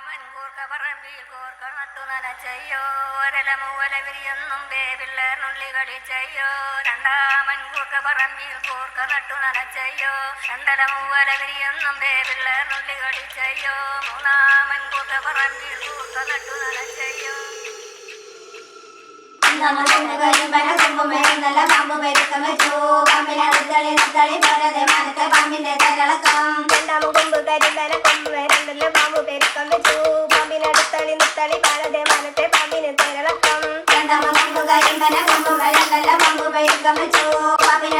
കൂർക്ക പറമ്പിൽ കൂർക്ക നട്ടു നനച്ചയ്യോ ഒരലമൂവല വിരിയൊന്നും വേവിള്ളേർ നുള്ളി കളിച്ചയ്യോ രണ്ടാമൻ കൂർക്ക പറമ്പിൽ കൂർക്ക നട്ടു നനച്ചയ്യോ രണ്ടലമൂവല വിരിയൊന്നും വേവിള്ളേർ നുള്ളി കളിച്ചയ്യോ മൂന്നാമൻ കൂർക്ക പറമ്പിൽ കൂർക്ക നട്ടു നനച്ചയ്യോ നല്ല പാമ്പ് പെരുക്കം വെച്ചു പാമ്പിനടുത്തളി നത്തളി പോരതെ മനത്തെ പാമ്പിന്റെ തലളക്കം രണ്ടാമ കൊമ്പ് കരിമ്പന കൊമ്പ് രണ്ടല്ല പാമ്പ് പെരുക്കം വെച്ചു പാമ്പിനടുത്തളി നത്തളി പോരതെ മനത്തെ പാമ്പിന് തലളക്കം രണ്ടാമ കൊമ്പ് കരിമ്പന കൊമ്പ് രണ്ടല്ല പാമ്പ് പെരുക്കം വെച്ചു പാമ്പിന